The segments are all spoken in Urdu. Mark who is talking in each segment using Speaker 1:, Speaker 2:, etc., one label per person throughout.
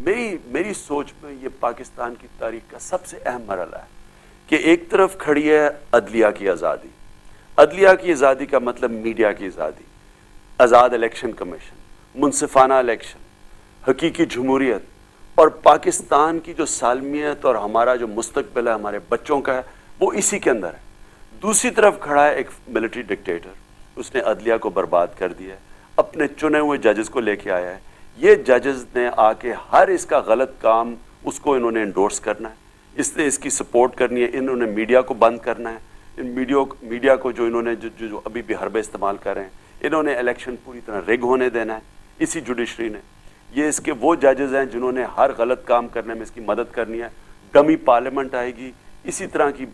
Speaker 1: میری سوچ میں یہ پاکستان کی تاریخ کا سب سے اہم مرحلہ ہے کہ ایک طرف کھڑی ہے عدلیہ کی آزادی. عدلیہ کی آزادی کا مطلب میڈیا کی آزادی, آزاد الیکشن کمیشن, منصفانہ الیکشن, حقیقی جمہوریت, اور پاکستان کی جو سالمیت اور ہمارا جو مستقبل ہے ہمارے بچوں کا ہے وہ اسی کے اندر ہے. دوسری طرف کھڑا ہے ایک ملٹری ڈکٹیٹر, اس نے عدلیہ کو برباد کر دیا ہے, اپنے چنے ہوئے ججز کو لے کے آیا ہے. یہ ججز نے آ کے ہر اس کا غلط کام اس کو انہوں نے انڈورس کرنا ہے, اس نے اس کی سپورٹ کرنی ہے, انہوں نے میڈیا کو بند کرنا ہے, ان میڈیا کو جو انہوں نے جو ابھی بھی حربے استعمال کر رہے ہیں, انہوں نے الیکشن پوری طرح ریگ ہونے دینا ہے اسی جوڈیشری نے. یہ اس کے وہ ججز ہیں جنہوں نے ہر غلط کام کرنے میں اس کی مدد کرنی ہے. ڈمی پارلیمنٹ آئے گی, اسی طرح کی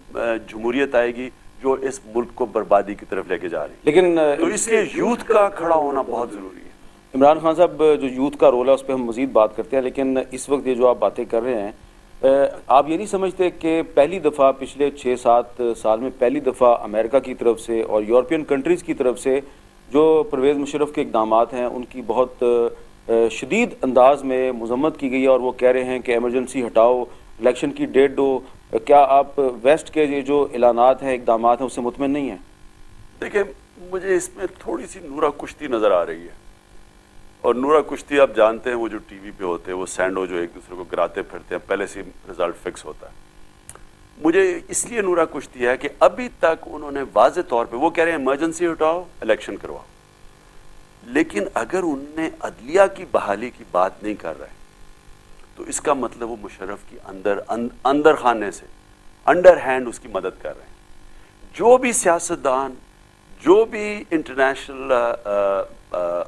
Speaker 1: جمہوریت آئے گی جو اس ملک کو بربادی کی طرف لے کے جا رہی ہے.
Speaker 2: لیکن
Speaker 1: تو اس لیے یوتھ کا کھڑا ہونا بہت ضروری ہے.
Speaker 2: عمران خان صاحب, جو یوتھ کا رول ہے اس پہ ہم مزید بات کرتے ہیں, لیکن اس وقت یہ جو آپ باتیں کر رہے ہیں, آپ یہ نہیں سمجھتے کہ پہلی دفعہ پچھلے 6-7 سال میں پہلی دفعہ امریکہ کی طرف سے اور یورپین کنٹریز کی طرف سے جو پرویز مشرف کے اقدامات ہیں ان کی بہت شدید انداز میں مذمت کی گئی ہے, اور وہ کہہ رہے ہیں کہ ایمرجنسی ہٹاؤ, الیکشن کی ڈیٹ دو. کیا آپ ویسٹ کے یہ جو اعلانات ہیں, اقدامات ہیں, اس سے مطمئن نہیں ہیں؟
Speaker 1: دیکھیں, مجھے اس میں تھوڑی سی نورا کشتی نظر آ رہی ہے, اور نورا کشتی آپ جانتے ہیں وہ جو ٹی وی پہ ہوتے ہیں, وہ سینڈو جو ایک دوسرے کو گراتے پھرتے ہیں, پہلے سے رزلٹ فکس ہوتا ہے. مجھے اس لیے نورا کشتی ہے کہ ابھی تک انہوں نے واضح طور پہ وہ کہہ رہے ہیں ایمرجنسی ہٹاؤ, الیکشن کرواؤ, لیکن اگر انہوں نے عدلیہ کی بحالی کی بات نہیں کر رہے تو اس کا مطلب وہ مشرف کی اندر خانے سے انڈر ہینڈ اس کی مدد کر رہے ہیں. جو بھی سیاستدان, جو بھی انٹرنیشنل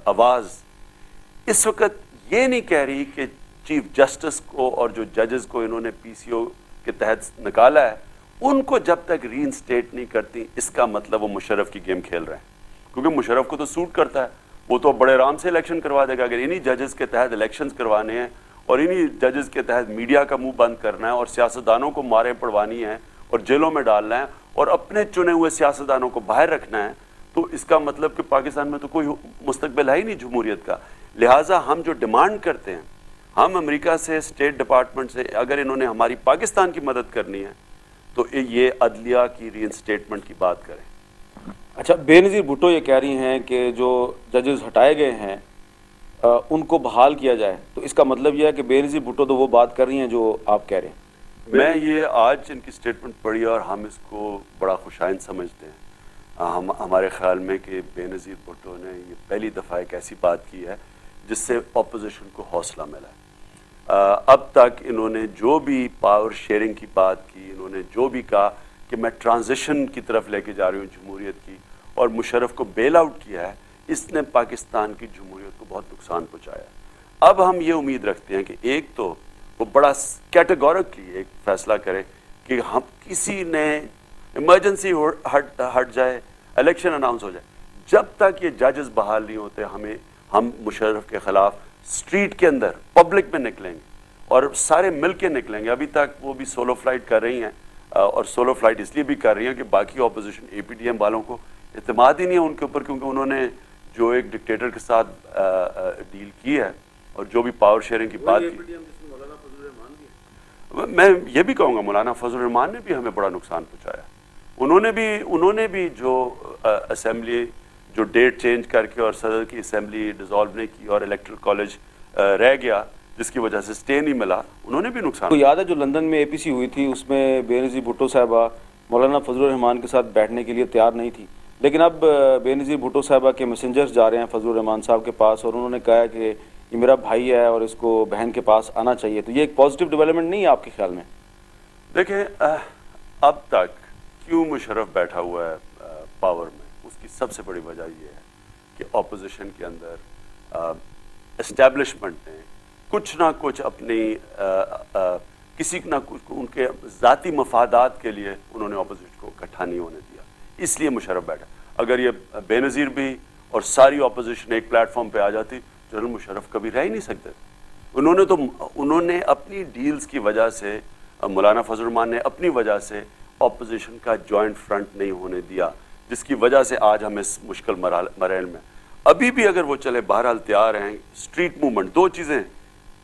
Speaker 1: آواز اس وقت یہ نہیں کہہ رہی کہ چیف جسٹس کو اور جو ججز کو انہوں نے پی سی او کے تحت نکالا ہے ان کو جب تک ری انسٹیٹ نہیں کرتی, اس کا مطلب وہ مشرف کی گیم کھیل رہے ہیں. کیونکہ مشرف کو تو سوٹ کرتا ہے, وہ تو بڑے آرام سے الیکشن کروا دے گا. اگر انہی ججز کے تحت الیکشنز کروانے ہیں اور انہی ججز کے تحت میڈیا کا منہ بند کرنا ہے اور سیاستدانوں کو مارے پڑوانی ہیں اور جیلوں میں ڈالنا ہے اور اپنے چنے ہوئے سیاستدانوں کو باہر رکھنا ہے, تو اس کا مطلب کہ پاکستان میں تو کوئی مستقبل ہے ہی نہیں جمہوریت کا. لہٰذا ہم جو ڈیمانڈ کرتے ہیں, ہم امریکہ سے, اسٹیٹ ڈپارٹمنٹ سے, اگر انہوں نے ہماری پاکستان کی مدد کرنی ہے تو یہ عدلیہ کی ری انسٹیٹمنٹ کی بات کریں.
Speaker 2: اچھا, بے نظیر بھٹو یہ کہہ رہی ہیں کہ جو ججز ہٹائے گئے ہیں ان کو بحال کیا جائے, تو اس کا مطلب یہ ہے کہ بے نظیر بھٹو تو وہ بات کر رہی ہیں جو آپ کہہ رہے ہیں.
Speaker 1: میں یہ آج ان کی اسٹیٹمنٹ پڑھی اور ہم اس کو بڑا خوشائند سمجھتے ہیں. ہمارے خیال میں کہ بے نظیر بھٹو نے یہ پہلی دفعہ ایک ایسی بات کی ہے جس سے اپوزیشن کو حوصلہ ملا ہے. اب تک انہوں نے جو بھی پاور شیئرنگ کی بات کی, انہوں نے جو بھی کہا کہ میں ٹرانزیشن کی طرف لے کے جا رہی ہوں جمہوریت کی, اور مشرف کو بیل آؤٹ کیا ہے, اس نے پاکستان کی جمہوریت کو بہت نقصان پہنچایا. اب ہم یہ امید رکھتے ہیں کہ ایک تو وہ بڑا کیٹیگورکلی ایک فیصلہ کرے کہ ہم کسی نے ایمرجنسی ہٹ جائے, الیکشن اناؤنس ہو جائے. جب تک یہ ججز بحال نہیں ہوتے ہم مشرف کے خلاف اسٹریٹ کے اندر پبلک میں نکلیں گے اور سارے مل کے نکلیں گے. ابھی تک وہ بھی سولو فلائٹ کر رہی ہیں, اور سولو فلائٹ اس لیے بھی کر رہی ہیں کہ باقی اپوزیشن اے پی ڈی ایم والوں کو اعتماد ہی نہیں ہے ان کے اوپر, کیونکہ انہوں نے جو ایک ڈکٹیٹر کے ساتھ ڈیل کی ہے اور جو بھی پاور شیئرنگ کی بات کی. میں یہ بھی کہوں گا مولانا فضل الرحمان نے بھی ہمیں بڑا نقصان پہنچایا. انہوں نے بھی جو اسمبلی جو ڈیٹ چینج کر کے اور صدر کی اسمبلی ڈیزالو نہیں کی اور الیکٹرل کالج رہ گیا جس کی وجہ سے سٹے نہیں ملا, انہوں نے بھی نقصان.
Speaker 2: تو یاد ہے جو لندن میں اے پی سی ہوئی تھی, اس میں بے نظیر بھٹو صاحبہ مولانا فضل الرحمان کے ساتھ بیٹھنے کے لیے تیار نہیں تھی, لیکن اب بے نظیر بھٹو صاحبہ کے میسنجرز جا رہے ہیں فضل الرحمان صاحب کے پاس اور انہوں نے کہا کہ یہ میرا بھائی ہے اور اس کو بہن کے پاس آنا چاہیے. تو یہ ایک پازیٹیو ڈیولپمنٹ نہیں ہے آپ کے خیال میں؟
Speaker 1: دیکھیں, اب تک کیوں مشرف بیٹھا ہوا ہے پاور میں, اس کی سب سے بڑی وجہ یہ ہے کہ اپوزیشن کے اندر اسٹیبلشمنٹ نے کچھ نہ کچھ اپنی کسی نہ کچھ ان کے ذاتی مفادات کے لیے انہوں نے اپوزیشن کو اکٹھا نہیں ہونے دیا, اس لیے مشرف بیٹھا. اگر یہ بے نظیر بھی اور ساری اپوزیشن ایک پلیٹ فارم پہ آ جاتی, جنرل مشرف کبھی رہ ہی نہیں سکتے. انہوں نے اپنی ڈیلز کی وجہ سے, مولانا فضل الرحمان نے اپنی وجہ سے اپوزیشن کا جوائنٹ فرنٹ نہیں ہونے دیا, جس کی وجہ سے آج ہم اس مشکل مراحل میں ابھی بھی اگر وہ چلے. بہرحال تیار ہیں اسٹریٹ موومنٹ, دو چیزیں,